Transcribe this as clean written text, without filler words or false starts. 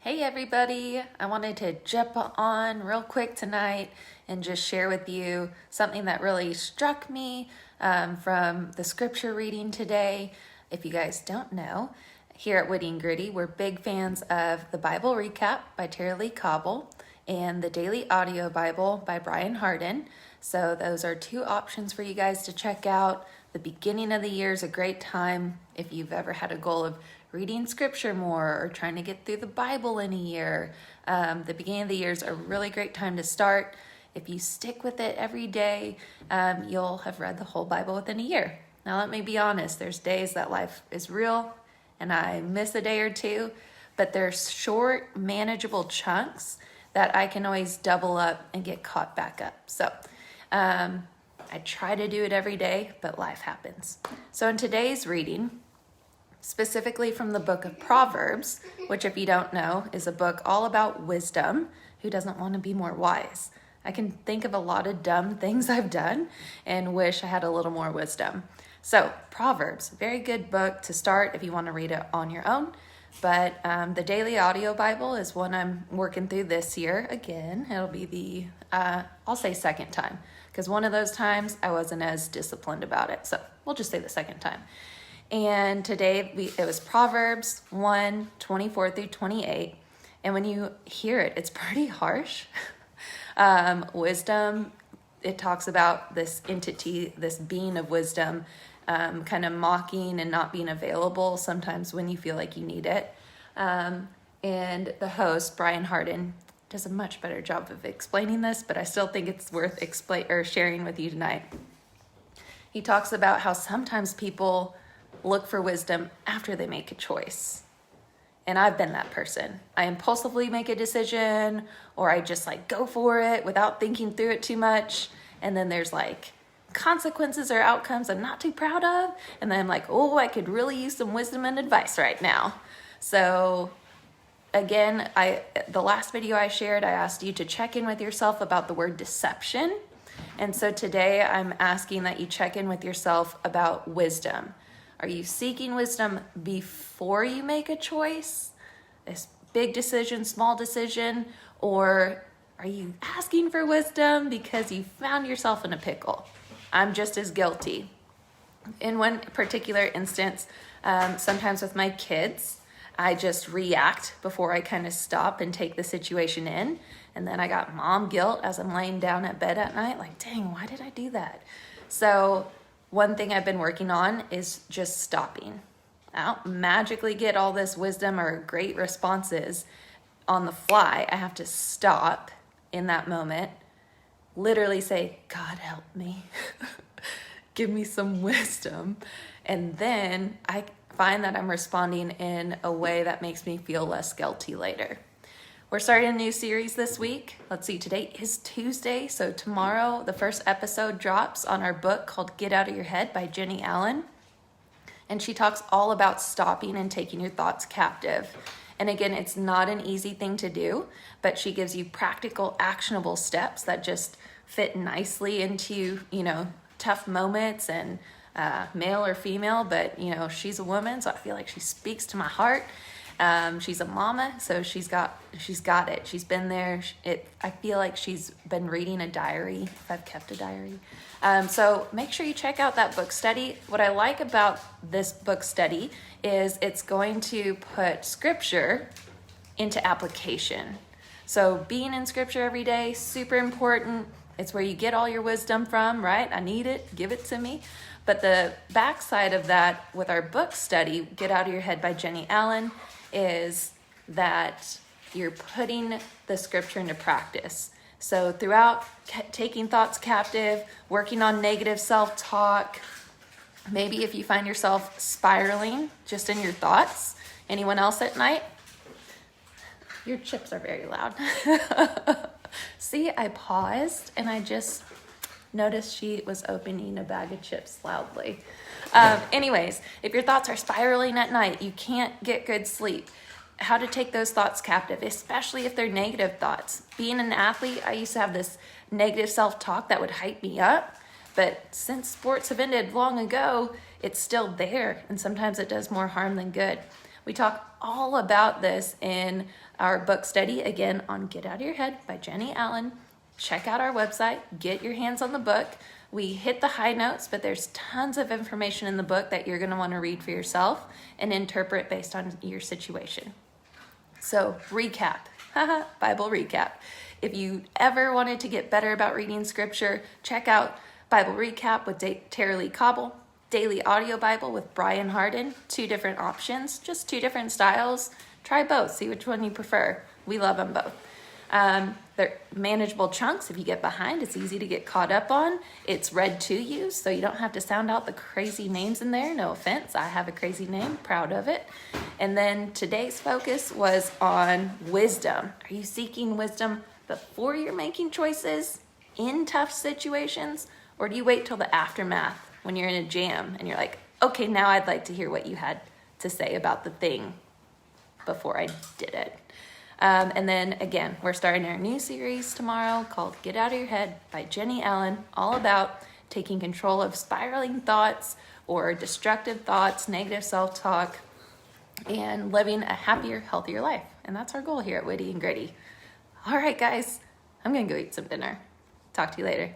Hey everybody, I wanted to jump on real quick tonight and just share with you something that really struck me from the scripture reading today. If you guys don't know, here at Witty and Gritty, we're big fans of the Bible Recap by Tara Lee Cobble and the Daily Audio Bible by Brian Hardin. So those are two options for you guys to check out. The beginning of the year is a great time if you've ever had a goal of reading scripture more or trying to get through the Bible in a year. The beginning of the year is a really great time to start. If you stick with it every day, you'll have read the whole Bible within a year. Now, let me be honest, there's days that life is real and I miss a day or two, but there's short, manageable chunks that I can always double up and get caught back up. So I try to do it every day, but life happens. So in today's reading, specifically from the book of Proverbs, which if you don't know, is a book all about wisdom. Who doesn't want to be more wise? I can think of a lot of dumb things I've done and wish I had a little more wisdom. So Proverbs, very good book to start if you want to read it on your own. But the Daily Audio Bible is one I'm working through this year. Again, it'll be the, I'll say second time, because one of those times I wasn't as disciplined about it. So we'll just say the second time. And today it was Proverbs 1:24 through 28. And when you hear it, it's pretty harsh. Wisdom, it talks about this entity, this being of wisdom, kind of mocking and not being available sometimes when you feel like you need it. And the host, Brian Hardin, does a much better job of explaining this, but I still think it's worth sharing with you tonight. He talks about how sometimes people look for wisdom after they make a choice. And I've been that person. I impulsively make a decision, or I just go for it without thinking through it too much. And then there's consequences or outcomes I'm not too proud of. And then I'm like, oh, I could really use some wisdom and advice right now. So again, the last video I shared, I asked you to check in with yourself about the word deception. And so today I'm asking that you check in with yourself about wisdom. Are you seeking wisdom before you make a choice, a big decision, small decision, or are you asking for wisdom because you found yourself in a pickle? I'm just as guilty. In one particular instance, sometimes with my kids, I just react before I kind of stop and take the situation in. And then I got mom guilt as I'm laying down at bed at night, dang, why did I do that? So one thing I've been working on is just stopping. I don't magically get all this wisdom or great responses on the fly. I have to stop in that moment, literally say, God help me, give me some wisdom. And then I find that I'm responding in a way that makes me feel less guilty later. We're starting a new series this week. Let's see, today is Tuesday, so tomorrow the first episode drops on our book called Get Out of Your Head by Jenny Allen. And she talks all about stopping and taking your thoughts captive. And again, it's not an easy thing to do, but she gives you practical, actionable steps that just fit nicely into, tough moments and male or female, but she's a woman, so I feel like she speaks to my heart. She's a mama, so she's got it. She's been there. I feel like she's been reading a diary, if I've kept a diary. So make sure you check out that book study. What I like about this book study is it's going to put scripture into application. So being in scripture every day, super important. It's where you get all your wisdom from, right? I need it, give it to me. But the backside of that with our book study, Get Out of Your Head by Jenny Allen, is that you're putting the scripture into practice. So throughout taking thoughts captive, working on negative self-talk, maybe if you find yourself spiraling just in your thoughts, anyone else at night? Your chips are very loud. See, I paused and I just noticed she was opening a bag of chips loudly. Anyways, if your thoughts are spiraling at night, you can't get good sleep. How to take those thoughts captive, especially if they're negative thoughts. Being an athlete, I used to have this negative self-talk that would hype me up. But since sports have ended long ago, it's still there. And sometimes it does more harm than good. We talk all about this in our book study, again, on Get Out of Your Head by Jenny Allen. Check out our website, get your hands on the book. We hit the high notes, but there's tons of information in the book that you're going to want to read for yourself and interpret based on your situation. So, recap, Bible recap. If you ever wanted to get better about reading scripture, check out Bible Recap with Tara-Leigh Cobble, Daily Audio Bible with Brian Hardin. 2 different options, just 2 different styles. Try both, see which one you prefer. We love them both. They're manageable chunks. If you get behind, it's easy to get caught up on. It's read to you, so you don't have to sound out the crazy names in there. No offense, I have a crazy name, proud of it. And then today's focus was on wisdom. Are you seeking wisdom before you're making choices in tough situations? Or do you wait till the aftermath when you're in a jam and you're like, okay, now I'd like to hear what you had to say about the thing before I did it? And then again, we're starting our new series tomorrow called Get Out of Your Head by Jenny Allen, all about taking control of spiraling thoughts or destructive thoughts, negative self-talk, and living a happier, healthier life. And that's our goal here at Witty and Gritty. All right, guys, I'm going to go eat some dinner. Talk to you later.